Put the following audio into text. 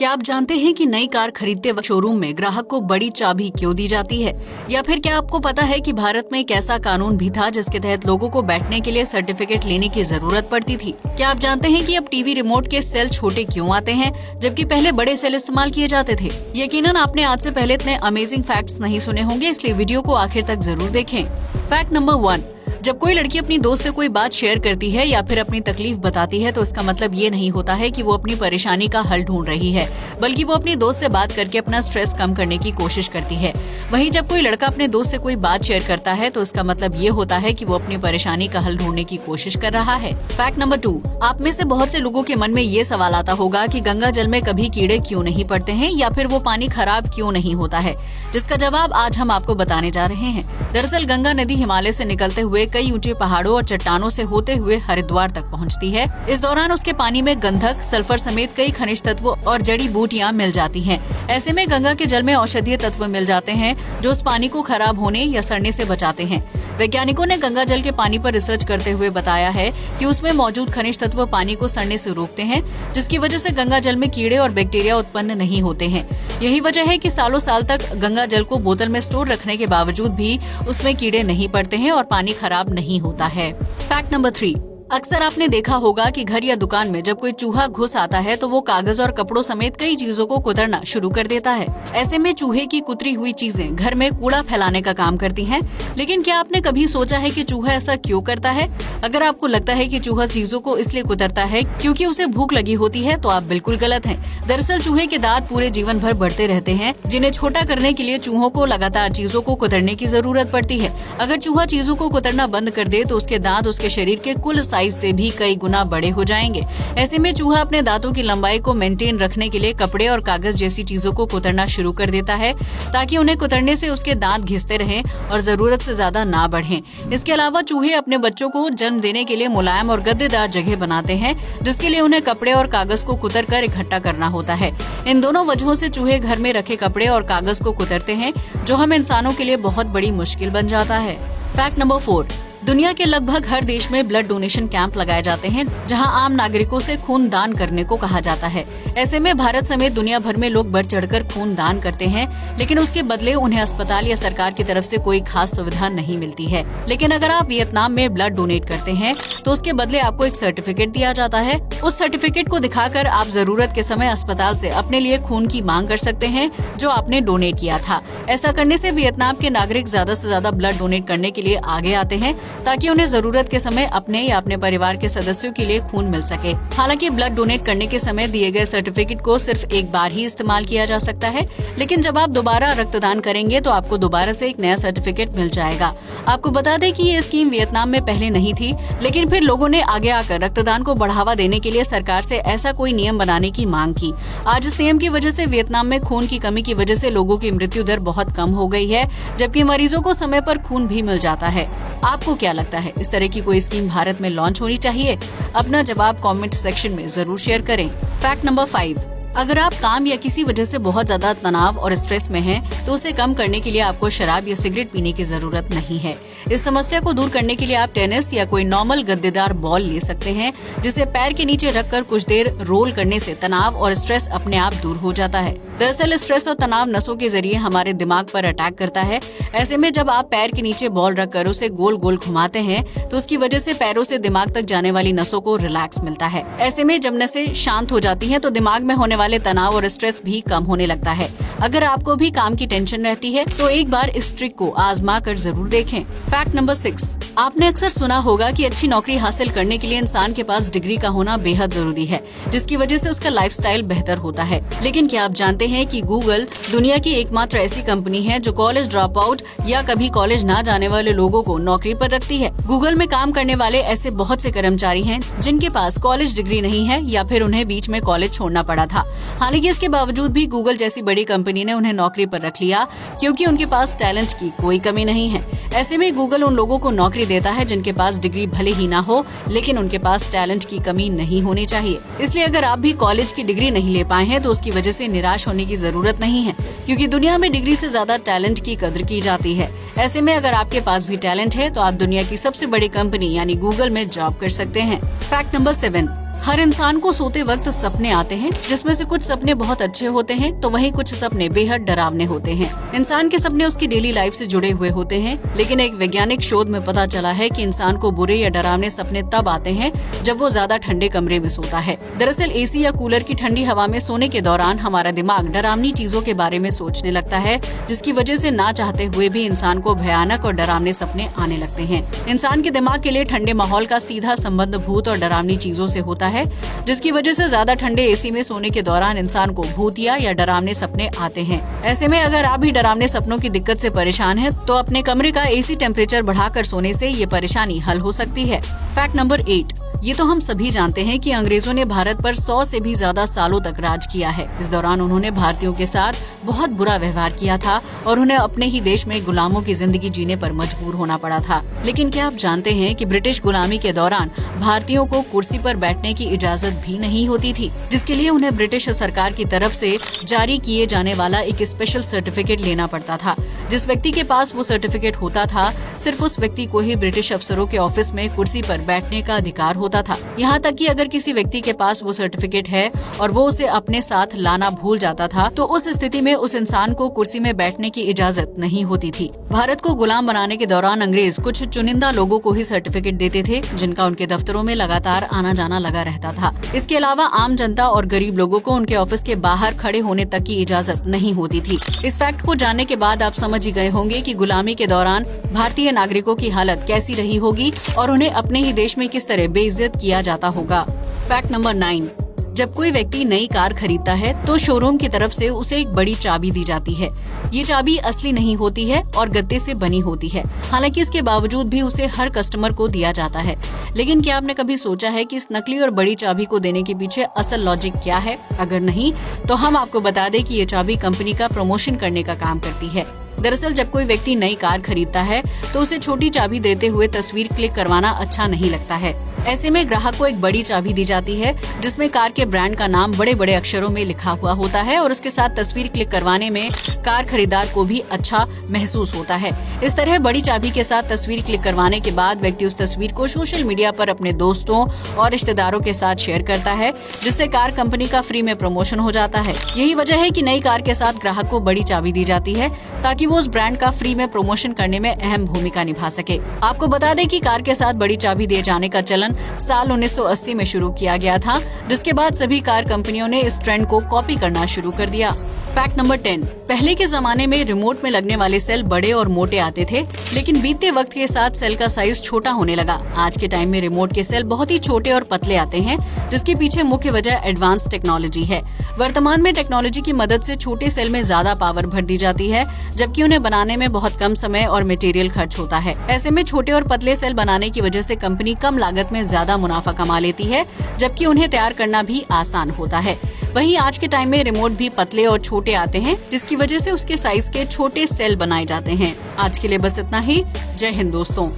क्या आप जानते हैं कि नई कार खरीदते वक्त शोरूम में ग्राहक को बड़ी चाबी क्यों दी जाती है? या फिर क्या आपको पता है कि भारत में एक ऐसा कानून भी था जिसके तहत लोगों को बैठने के लिए सर्टिफिकेट लेने की जरूरत पड़ती थी? क्या आप जानते हैं कि अब टीवी रिमोट के सेल छोटे क्यों आते हैं जबकि पहले बड़े सेल इस्तेमाल किए जाते थे? यकीनन आपने आज से पहले इतने अमेजिंग फैक्ट्स नहीं सुने होंगे, इसलिए वीडियो को आखिर तक जरूर देखें। फैक्ट नंबर 1, जब कोई लड़की अपनी दोस्त से कोई बात शेयर करती है या फिर अपनी तकलीफ बताती है तो इसका मतलब ये नहीं होता है कि वो अपनी परेशानी का हल ढूंढ रही है, बल्कि वो अपनी दोस्त से बात करके अपना स्ट्रेस कम करने की कोशिश करती है। वहीं जब कोई लड़का अपने दोस्त से कोई बात शेयर करता है तो इसका मतलब ये होता है कि वो अपनी परेशानी का हल ढूंढने की कोशिश कर रहा है। फैक्ट नंबर 2, आप में से बहुत से लोगों के मन में ये सवाल आता होगा कि गंगा जल में कभी कीड़े क्यों नहीं पड़ते हैं या फिर वो पानी खराब क्यों नहीं होता है, जिसका जवाब आज हम आपको बताने जा रहे हैं। दरअसल गंगा नदी हिमालय से निकलते हुए कई ऊंचे पहाड़ों और चट्टानों से होते हुए हरिद्वार तक पहुंचती है। इस दौरान उसके पानी में गंधक, सल्फर समेत कई खनिज तत्व और जड़ी बूटियां मिल जाती हैं। ऐसे में गंगा के जल में औषधीय तत्व मिल जाते हैं जो उस पानी को खराब होने या सड़ने से बचाते हैं। वैज्ञानिकों ने गंगा जल के पानी पर रिसर्च करते हुए बताया है कि उसमें मौजूद खनिज तत्व पानी को सड़ने से रोकते हैं, जिसकी वजह से गंगा जल में कीड़े और बैक्टीरिया उत्पन्न नहीं होते हैं। यही वजह है कि सालों साल तक गंगा जल को बोतल में स्टोर रखने के बावजूद भी उसमें कीड़े नहीं पड़ते हैं और पानी खराब नहीं होता है। फैक्ट नंबर 3, अक्सर आपने देखा होगा कि घर या दुकान में जब कोई चूहा घुस आता है तो वो कागज और कपड़ों समेत कई चीजों को कुतरना शुरू कर देता है। ऐसे में चूहे की कुतरी हुई चीजें घर में कूड़ा फैलाने का काम करती हैं। लेकिन क्या आपने कभी सोचा है कि चूहा ऐसा क्यों करता है? अगर आपको लगता है कि चूहा चीजों को इसलिए कुतरता है क्योंकि उसे भूख लगी होती है तो आप बिल्कुल गलत हैं। दरअसल चूहे के दांत पूरे जीवन भर बढ़ते रहते हैं, जिन्हें छोटा करने के लिए चूहों को लगातार चीजों को कुतरने की जरूरत पड़ती है। अगर चूहा चीजों को कुतरना बंद कर दे तो उसके दांत उसके शरीर के कुल साइज से भी कई गुना बड़े हो जाएंगे। ऐसे में चूहा अपने दांतों की लंबाई को मेंटेन रखने के लिए कपड़े और कागज जैसी चीजों को कुतरना शुरू कर देता है, ताकि उन्हें कुतरने से उसके दांत घिसते रहें और जरूरत से ज्यादा ना बढ़ें। इसके अलावा चूहे अपने बच्चों को जन्म देने के लिए मुलायम और गद्देदार जगह बनाते हैं, जिसके लिए उन्हें कपड़े और कागज को कुतर कर इकट्ठा करना होता है। इन दोनों वजहों से चूहे घर में रखे कपड़े और कागज को कुतरते हैं, जो हम इंसानों के लिए बहुत बड़ी मुश्किल बन जाता है। फैक्ट नंबर 4, दुनिया के लगभग हर देश में ब्लड डोनेशन कैंप लगाए जाते हैं, जहां आम नागरिकों से खून दान करने को कहा जाता है। ऐसे में भारत समेत दुनिया भर में लोग बढ़ चढ़कर खून दान करते हैं, लेकिन उसके बदले उन्हें अस्पताल या सरकार की तरफ से कोई खास सुविधा नहीं मिलती है। लेकिन अगर आप वियतनाम में ब्लड डोनेट करते हैं तो उसके बदले आपको एक सर्टिफिकेट दिया जाता है। उस सर्टिफिकेट को दिखाकर आप जरूरत के समय अस्पताल से अपने लिए खून की मांग कर सकते हैं जो आपने डोनेट किया था। ऐसा करने से वियतनाम के नागरिक ज्यादा से ज्यादा ब्लड डोनेट करने के लिए आगे आते हैं, ताकि उन्हें जरूरत के समय अपने या अपने परिवार के सदस्यों के लिए खून मिल सके। हालांकि ब्लड डोनेट करने के समय दिए गए सर्टिफिकेट को सिर्फ एक बार ही इस्तेमाल किया जा सकता है, लेकिन जब आप दोबारा रक्तदान करेंगे तो आपको दोबारा से एक नया सर्टिफिकेट मिल जाएगा। आपको बता दें कि ये स्कीम वियतनाम में पहले नहीं थी, लेकिन फिर लोगों ने आगे आकर रक्तदान को बढ़ावा देने के लिए सरकार से ऐसा कोई नियम बनाने की मांग की। आज इस नियम की वजह से वियतनाम में खून की कमी की वजह से लोगों की मृत्यु दर बहुत कम हो गई है, जबकि मरीजों को समय पर खून भी मिल जाता है। आपको क्या लगता है, इस तरह की कोई स्कीम भारत में लॉन्च होनी चाहिए? अपना जवाब कमेंट सेक्शन में जरूर शेयर करें। फैक्ट नंबर 5, अगर आप काम या किसी वजह से बहुत ज्यादा तनाव और स्ट्रेस में हैं, तो उसे कम करने के लिए आपको शराब या सिगरेट पीने की जरूरत नहीं है। इस समस्या को दूर करने के लिए आप टेनिस या कोई नॉर्मल गद्देदार बॉल ले सकते हैं, जिसे पैर के नीचे रखकर कुछ देर रोल करने से तनाव और स्ट्रेस अपने आप दूर हो जाता है। दरअसल स्ट्रेस और तनाव नसों के जरिए हमारे दिमाग पर अटैक करता है। ऐसे में जब आप पैर के नीचे बॉल रखकर उसे गोल गोल घुमाते हैं तो उसकी वजह से पैरों से दिमाग तक जाने वाली नसों को रिलैक्स मिलता है। ऐसे में जब नसें शांत हो जाती हैं तो दिमाग में होने वाले तनाव और स्ट्रेस भी कम होने लगता है। अगर आपको भी काम की टेंशन रहती है तो एक बार इस ट्रिक को आजमा कर जरूर देखें। फैक्ट नंबर 6, आपने अक्सर सुना होगा कि अच्छी नौकरी हासिल करने के लिए इंसान के पास डिग्री का होना बेहद जरूरी है, जिसकी वजह से उसका लाइफस्टाइल बेहतर होता है। लेकिन क्या आप जानते हैं कि गूगल दुनिया की एकमात्र ऐसी कंपनी है जो कॉलेज ड्रॉप आउट या कभी कॉलेज ना जाने वाले लोगों को नौकरी पर रखती है? गूगल में काम करने वाले ऐसे बहुत से कर्मचारी हैं जिनके पास कॉलेज डिग्री नहीं है या फिर उन्हें बीच में कॉलेज छोड़ना पड़ा था। हालांकि इसके बावजूद भी गूगल जैसी बड़ी कंपनी ने उन्हें नौकरी पर रख लिया, क्योंकि उनके पास टैलेंट की कोई कमी नहीं है। ऐसे में गूगल उन लोगों को नौकरी देता है जिनके पास डिग्री भले ही ना हो, लेकिन उनके पास टैलेंट की कमी नहीं होनी चाहिए। इसलिए अगर आप भी कॉलेज की डिग्री नहीं ले पाए हैं तो उसकी वजह से निराश होने की जरूरत नहीं है, क्योंकि दुनिया में डिग्री से ज्यादा टैलेंट की कदर की जाती है। ऐसे में अगर आपके पास भी टैलेंट है तो आप दुनिया की सबसे बड़ी कंपनी यानी गूगल में जॉब कर सकते हैं। फैक्ट नंबर 7, हर इंसान को सोते वक्त सपने आते हैं, जिसमें से कुछ सपने बहुत अच्छे होते हैं तो वहीं कुछ सपने बेहद डरावने होते हैं। इंसान के सपने उसकी डेली लाइफ से जुड़े हुए होते हैं, लेकिन एक वैज्ञानिक शोध में पता चला है कि इंसान को बुरे या डरावने सपने तब आते हैं जब वो ज्यादा ठंडे कमरे में सोता है। दरअसल एसी या कूलर की ठंडी हवा में सोने के दौरान हमारा दिमाग डरावनी चीजों के बारे में सोचने लगता है, जिसकी वजह से ना चाहते हुए भी इंसान को भयानक और डरावने सपने आने लगते हैं। इंसान के दिमाग के लिए ठंडे माहौल का सीधा संबंध भूत और डरावनी चीजों से होता है, जिसकी वजह से ज्यादा ठंडे एसी में सोने के दौरान इंसान को भूतिया या डरावने सपने आते हैं। ऐसे में अगर आप भी डरावने सपनों की दिक्कत से परेशान हैं, तो अपने कमरे का एसी टेम्परेचर बढ़ाकर सोने से ये परेशानी हल हो सकती है। Fact number 8। ये तो हम सभी जानते हैं कि अंग्रेजों ने भारत पर 100 से भी ज्यादा सालों तक राज किया है। इस दौरान उन्होंने भारतीयों के साथ बहुत बुरा व्यवहार किया था और उन्हें अपने ही देश में गुलामों की जिंदगी जीने पर मजबूर होना पड़ा था। लेकिन क्या आप जानते हैं कि ब्रिटिश गुलामी के दौरान भारतीयों को कुर्सी पर बैठने की इजाजत भी नहीं होती थी, जिसके लिए उन्हें ब्रिटिश सरकार की तरफ से जारी किए जाने वाला एक स्पेशल सर्टिफिकेट लेना पड़ता था। जिस व्यक्ति के पास वो सर्टिफिकेट होता था, सिर्फ उस व्यक्ति को ही ब्रिटिश अफसरों के ऑफिस में कुर्सी पर बैठने का अधिकार होता था। यहाँ तक कि अगर किसी व्यक्ति के पास वो सर्टिफिकेट है और वो उसे अपने साथ लाना भूल जाता था, तो उस स्थिति में उस इंसान को कुर्सी में बैठने की इजाजत नहीं होती थी। भारत को गुलाम बनाने के दौरान अंग्रेज कुछ चुनिंदा लोगों को ही सर्टिफिकेट देते थे, जिनका उनके दफ्तरों में लगातार आना जाना लगा रहता था। इसके अलावा आम जनता और गरीब लोगों को उनके ऑफिस के बाहर खड़े होने तक की इजाजत नहीं होती थी। इस फैक्ट को जानने के बाद आप समझ ही गए होंगे कि गुलामी के दौरान भारतीय नागरिकों की हालत कैसी रही होगी और उन्हें अपने ही देश में किस तरह बेइज्जत किया जाता होगा। Fact number 9। जब कोई व्यक्ति नई कार खरीदता है तो शोरूम की तरफ से उसे एक बड़ी चाबी दी जाती है। ये चाबी असली नहीं होती है और गत्ते से बनी होती है। हालांकि इसके बावजूद भी उसे हर कस्टमर को दिया जाता है। लेकिन क्या आपने कभी सोचा है कि इस नकली और बड़ी चाबी को देने के पीछे असल लॉजिक क्या है? अगर नहीं, तो हम आपको बता दें कि ये चाबी कंपनी का प्रमोशन करने का काम करती है। दरअसल जब कोई व्यक्ति नई कार खरीदता है तो उसे छोटी चाबी देते हुए तस्वीर क्लिक करवाना अच्छा नहीं लगता है। ऐसे में ग्राहक को एक बड़ी चाबी दी जाती है, जिसमें कार के ब्रांड का नाम बड़े बड़े अक्षरों में लिखा हुआ होता है और उसके साथ तस्वीर क्लिक करवाने में कार खरीदार को भी अच्छा महसूस होता है। इस तरह बड़ी चाबी के साथ तस्वीर क्लिक करवाने के बाद व्यक्ति उस तस्वीर को सोशल मीडिया पर अपने दोस्तों और रिश्तेदारों के साथ शेयर करता है, जिससे कार कंपनी का फ्री में प्रमोशन हो जाता है। यही वजह है कि नई कार के साथ ग्राहक को बड़ी चाबी दी जाती है, ताकि वो उस ब्रांड का फ्री में प्रमोशन करने में अहम भूमिका निभा सके। आपको बता दें कि कार के साथ बड़ी चाबी दिए जाने का चलन साल 1980 में शुरू किया गया था, जिसके बाद सभी कार कंपनियों ने इस ट्रेंड को कॉपी करना शुरू कर दिया। Fact number 10। पहले के जमाने में रिमोट में लगने वाले सेल बड़े और मोटे आते थे, लेकिन बीतते वक्त के साथ सेल का साइज छोटा होने लगा। आज के टाइम में रिमोट के सेल बहुत ही छोटे और पतले आते हैं, जिसके पीछे मुख्य वजह एडवांस टेक्नोलॉजी है। वर्तमान में टेक्नोलॉजी की मदद से छोटे सेल में ज्यादा पावर भर दी जाती है, जबकि उन्हें बनाने में बहुत कम समय और मटेरियल खर्च होता है। ऐसे में छोटे और पतले सेल बनाने की वजह से कंपनी कम लागत में ज्यादा मुनाफा कमा लेती है, जबकि उन्हें तैयार करना भी आसान होता है। वहीं आज के टाइम में रिमोट भी पतले और छोटे आते हैं, जिसकी वजह से उसके साइज के छोटे सेल बनाए जाते हैं। आज के लिए बस इतना ही। जय हिंद दोस्तों।